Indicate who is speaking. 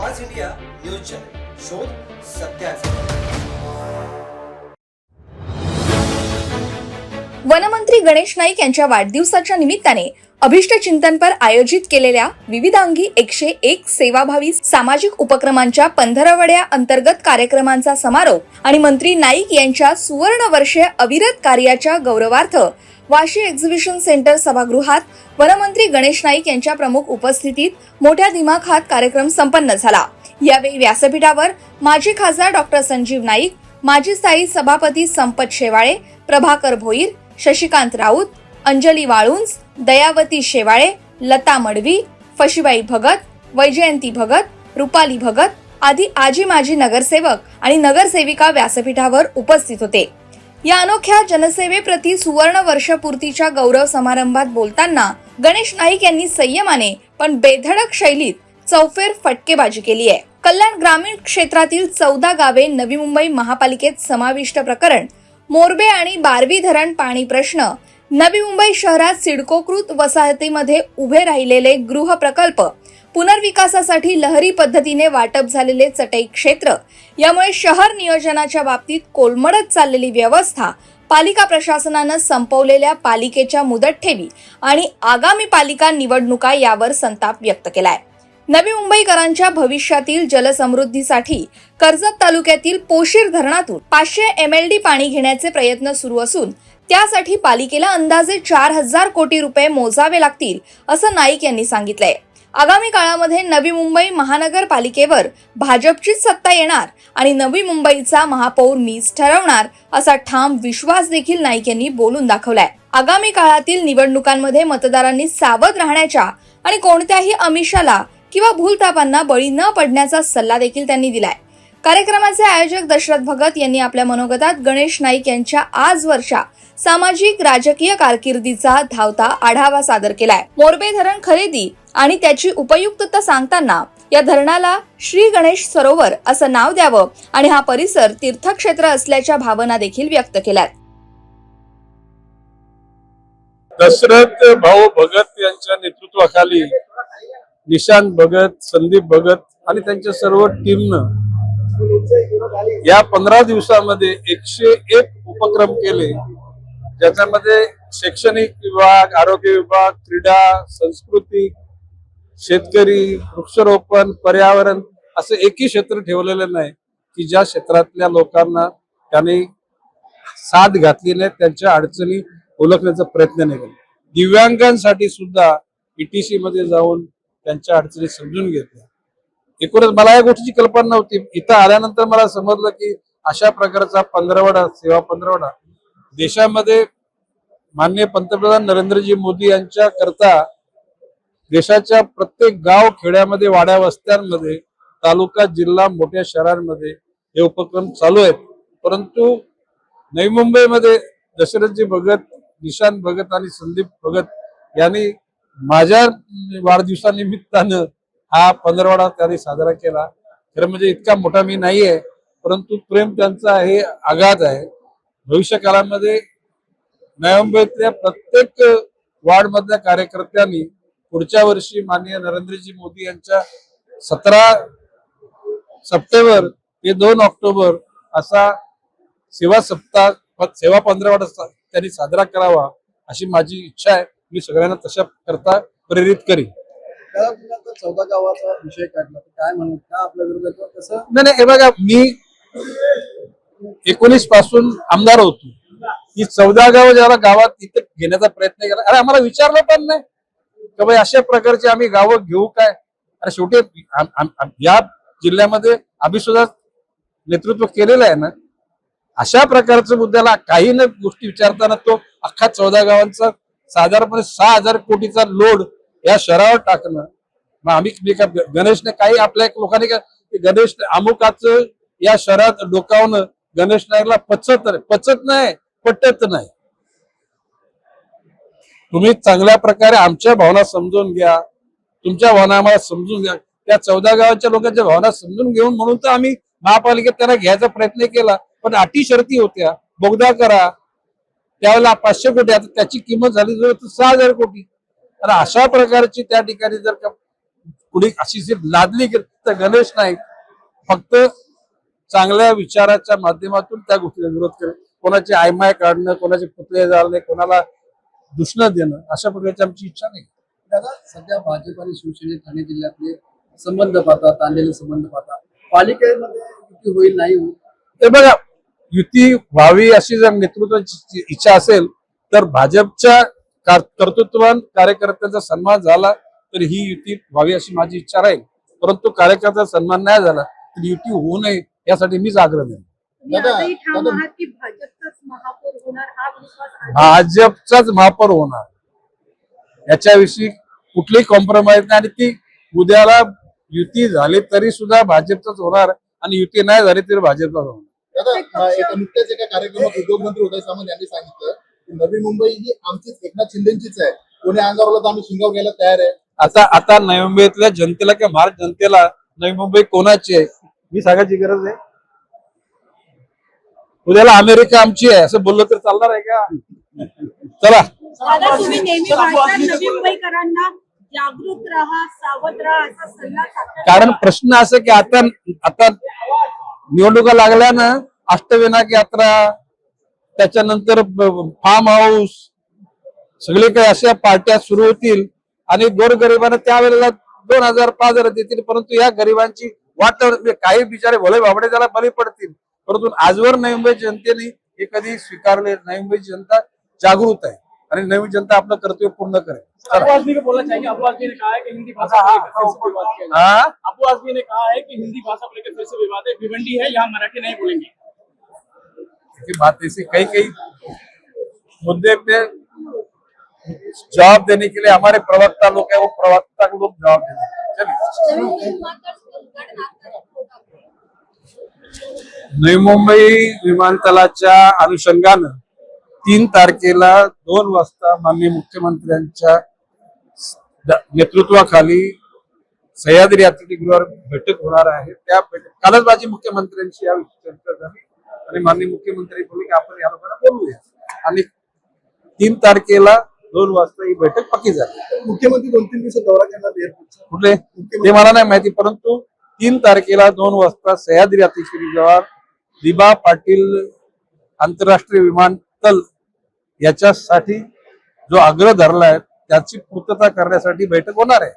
Speaker 1: आज India news channel, शोध सत्याचा।
Speaker 2: वनमंत्री गणेश नाईक यांच्या वाढदिवसाच्या निमित्ताने अभिष्ट चिंतनपर आयोजित केलेल्या विविधांगी 101 सेवाभावी सामाजिक उपक्रमांच्या पंधरवड्या अंतर्गत कार्यक्रमांचा समारोप आणि मंत्री नाईक यांच्या सुवर्ण वर्षे अविरत कार्याच्या गौरवार्थ वाशी एक्झिबिशन सेंटर सभागृहात वनमंत्री गणेश नाईक यांच्या प्रमुख उपस्थितीत मोठ्या दिमाखात कार्यक्रम संपन्न झाला। यावेळी व्यासपीठावर माजी खासदार डॉक्टर संजीव नाईक, माजी स्थायी सभापती संपत शेवाळे, प्रभाकर भोईर, शशिकांत राऊत, अंजली वाळुंज, दयावती शेवाळे, लता मडवी, फशीबाई भगत, वैजयंती भगत, रुपाली भगत आदी आजी माजी नगरसेवक आणि नगरसेविका व्यासपीठावर उपस्थित होते। या अनोख्या जनसेवेप्रती सुवर्ण वर्षपूर्तीच्या गौरव समारंभात बोलताना गणेश नाईक यांनी संयमाने पण बेधडक शैलीत चौफेर फटकेबाजी केली आहे। कल्याण ग्रामीण क्षेत्रातील 14 गावे नवी मुंबई महापालिकेत समाविष्ट प्रकरण, मोरबे आणि बारवी धरण पाणी प्रश्न, नवी मुंबई शहरात सिडकोकृत वसाहतीमध्ये उभे राहिलेले गृह प्रकल्प, पुनर्विकासासाठी लहरी पद्धतीने वाटप झालेले चटई क्षेत्र, यामुळे शहर नियोजनाच्या बाबतीत कोलमडत चाललेली व्यवस्था, पालिका प्रशासनानं संपवलेल्या पालिकेच्या मुदत ठेवी आणि आगामी पालिका निवडणुका यावर संताप व्यक्त केलाय। नवी मुंबईकरांच्या भविष्यातील जलसमृद्धीसाठी कर्जत तालुक्यातील पोशीर धरणातून 500 MLD पाणी घेण्याचे प्रयत्न सुरू असून त्यासाठी पालिकेला अंदाजे 4000 कोटी रुपये मोजावे लागतील असं नाईक यांनी सांगितलंय। आगामी काळामध्ये नवी मुंबई महानगरपालिकेवर भाजपचीच सत्ता येणार आणि नवी मुंबईचा महापौर मीच ठरवणार असा ठाम विश्वास देखील नाईक यांनी बोलून दाखवलाय। आगामी काळातील निवडणुकांमध्ये मतदारांनी सावध राहण्याच्या आणि कोणत्याही आमिषाला किंवा भूलथापांना बळी न पडण्याचा सल्ला देखील त्यांनी दिलाय। कार्यक्रमाचे आयोजक दशरथ भगत यांनी आपल्या मनोगतात गणेश नाईक यांच्या आजवरच्या सामाजिक राजकीय कारकिर्दीचा धावता आढावा सादर केलाय। मोरबे धरण खरेदी आणि त्याची उपयुक्तता सांगताना या धरणाला श्री गणेश सरोवर असं नाव द्यावं आणि हा परिसर तीर्थक्षेत्र असल्याच्या भावना देखील व्यक्त केल्यात।
Speaker 3: दशरथ भाऊ भगत यांच्या नेतृत्वाखाली निशांत भगत, संदीप भगत आणि त्यांच्या सर्व टीमनं या 15 दिवसामध्ये 101 उपक्रम केले, ज्याच्यामध्ये शैक्षणिक विभाग, आरोग्य विभाग, क्रीडा, संस्कृती, शेतकरी, वृक्षारोपण, पर्यावरण असं एकही क्षेत्र ठेवलेलं नाही की ज्या क्षेत्रातल्या लोकांना त्यांनी साथ घातली नाही, त्यांच्या अडचणी ओळखण्याचा प्रयत्न नाही केला। दिव्यांगांसाठी सुद्धा ETC मध्ये जाऊन त्यांच्या अडचणी समजून घेतल्या। एकूणच मला या गोष्टीची कल्पना नव्हती। इथं आल्यानंतर मला समजलं की अशा प्रकारचा पंधरवडा, सेवा पंधरवडा देशामध्ये माननीय पंतप्रधान नरेंद्रजी मोदी यांच्या करता देशाच्या प्रत्येक गाव खेड्यामध्ये, वाड्या वस्त्यांमध्ये, तालुका, जिल्हा, मोठ्या शहरांमध्ये हे उपक्रम चालू आहेत। परंतु नवी मुंबईमध्ये दशरथजी भगत, निशांत भगत आणि संदीप भगत यांनी माझ्या वाढदिवसानिमित्तानं हा पंधरवडा त्यांनी साजरा केला। खरं म्हणजे इतका मोठा मी नाहीये, परंतु प्रेम त्यांचा हे आघात आहे। भविष्य काळामध्ये नवी मुंबईतल्या प्रत्येक वार्ड मधल्या कार्यकर्त्यांनी पुढच्या वर्षी माननीय नरेंद्रजी मोदी यांच्या 17 सप्टेंबर ते 2 ऑक्टोबर असा सेवा सप्ताह, सेवा पंधरवडा त्यांनी साजरा करावा अशी माझी इच्छा आहे। मी सगळ्यांना तशा करता प्रेरित करीन।
Speaker 4: 14 गावाचा विषय काढला, काय म्हणून का आपल्या विरोधात कसं
Speaker 3: नाही, हे बघा, मी 19 पासून आमदार होतो। ही 14 गाव ज्याला गावात इथे घेण्याचा प्रयत्न केला, अरे आम्हाला विचारलं पण नाही की बाई अशा प्रकारचे आम्ही गावं घेऊ काय। अरे शेवटी या जिल्ह्यामध्ये आम्ही सुद्धा नेतृत्व केलेलं आहे ना। अशा प्रकारच्या मुद्द्याला काही न गोष्टी विचारताना तो अख्खा 14 गावांचा साधारणपणे 6000 कोटीचा लोड या शहरावर टाकणं, मग आम्ही गणेशने काही आपल्या लोकांनी काय गणेश अमुकाचं या शहरात डोकावणं गणेश नाईकला पचत नाही, पटत नाही। तुम्ही चांगल्या प्रकारे आमच्या भावना समजून घ्या, तुमच्या भावना आम्हाला समजून घ्या। त्या 14 गावांच्या लोकांच्या भावना समजून घेऊन म्हणून तर आम्ही महापालिकेत त्यांना घ्यायचा प्रयत्न केला, पण अटी शर्ती होत्या। बोगदा करा, त्यावेळेला 500 कोटी, आता त्याची किंमत झाली जवळ 6000 कोटी। आणि अशा प्रकारची त्या ठिकाणी जर का कुणी अशी सीट लादली की तर गणेश नाईक फक्त चांगल्या विचाराच्या माध्यमातून त्या गोष्टीला विरोध करेल. कोणाचे आयमाय काढणं, कोणाचे पुतळे जाळणे, कोणाला दुष्ण देणं अशा प्रकारची आमची इच्छा नाही.
Speaker 4: दादा, सध्या भाजप आणि शिवसेने ठाणे जिल्ह्यातले संबंध पाहता, ताणलेले संबंध पाहता, पालिकेमध्ये युती होईल नाही होईल?
Speaker 3: ते बघा, युती व्हावी अशी जर नेतृत्वाची इच्छा असेल तर भाजपच्या कर्तृत्वान कार्यकर्त्यांचा सन्मान झाला तर ही युती व्हावी अशी माझी इच्छा राहील. परंतु कार्यकर्त्याचा सन्मान नाही झाला तर युती होऊ नये यासाठी मीच आग्रह धरेन.
Speaker 5: आजही ठाम आहात की भाजपचाच महापौर होणार हा विश्वास आहे?
Speaker 3: भाजपचाच महापौर होणार याच्याविषयी कुठलीही कॉम्प्रोमाइज नाही. आणि ती उद्याला युती झाली तरी सुद्धा भाजपचाच होणार आणि युती नाही झाली तरी भाजपचाच होणार.
Speaker 6: दादा, नुकत्याच एका कार्यक्रमात उद्योगमंत्री उदय सामंत यांनी सांगितलं की नवी मुंबई ही आमचीच, एकनाथ शिंदेचीच आहे. कोणी अंगावरला तर आम्ही शिंगावर घ्यायला तयार आहे.
Speaker 3: आता नवी मुंबईतल्या जनतेला किंवा महाराष्ट्र जनतेला नवी मुंबई कोणाची आहे मी सांगायची गरज आहे? उद्याला अमेरिका आमची आहे असं बोललं तर चालणार आहे का? चला.
Speaker 5: दादा, तुम्ही नेहमी भाषणात नवी मुंबईकरांना जागरूक राहा, सावध राहा असा सल्ला देता.
Speaker 3: कारण प्रश्न असं की आता निवडणुका लागल्या ना, अष्टविनायक यात्रा, त्याच्यानंतर फार्म हाऊस, सगळे काही अशा पार्ट्या सुरू होतील आणि गोरगरिबांना त्यावेळेला 2000 5000 देतील. परंतु या गरिबांची वाट काही बिचारे भले बाबडे त्याला बळी पडतील. परंतु आजवर नवी मुंबई जनतेने हे कधी स्वीकारले. नवी मुंबईची जनता जागृत आहे आणि नवी जनता आपलं कर्तव्य पूर्ण करेल.
Speaker 7: अबू आजमी को बोलना चाहिए। अबू आजमी ने कहा है कि हिंदी भाषा को लेकर फिर से विवाद किया
Speaker 3: हाँ?
Speaker 7: अबू आजमी ने कहा है कि हिंदी भाषा को लेकर फिर से विवाद है, भिवंडी है, यहाँ मराठी नहीं बोलेंगे।
Speaker 3: की बात ऐसी कई मुद्दे पे जवाब देने के लिए हमारे प्रवक्ता लोग हैं, वो प्रवक्ता को लोग जवाब देंगे. चलिए. नवी मुंबई विमानतळाच्या अनुषंगानं 3 तारखेला 2 वाजता माननीय मुख्यमंत्र्यांच्या नेतृत्वाखाली सह्याद्री अतिथीगृहावर बैठक होणार आहे. त्या कालच माझी मुख्यमंत्र्यांशी याविषयी चर्चा झाली आणि माननीय मुख्यमंत्री बोलले की आपण या लोकांना बोलूया आणि 3 तारखेला 2 वाजता ही बैठक पक्की झाली.
Speaker 4: मुख्यमंत्री 2-3 दिवसात दौरा करणार एअरपोर्टचा.
Speaker 3: कुठले ते मला नाही माहिती, परंतु 3 तारखेला 2 वाजता सह्याद्री अतिथीगृहावर दिबा पाटील आंतरराष्ट्रीय विमानतळ याच्यासाठी जो आग्रह धरलाय त्याची पूर्तता करण्यासाठी बैठक होणार आहे.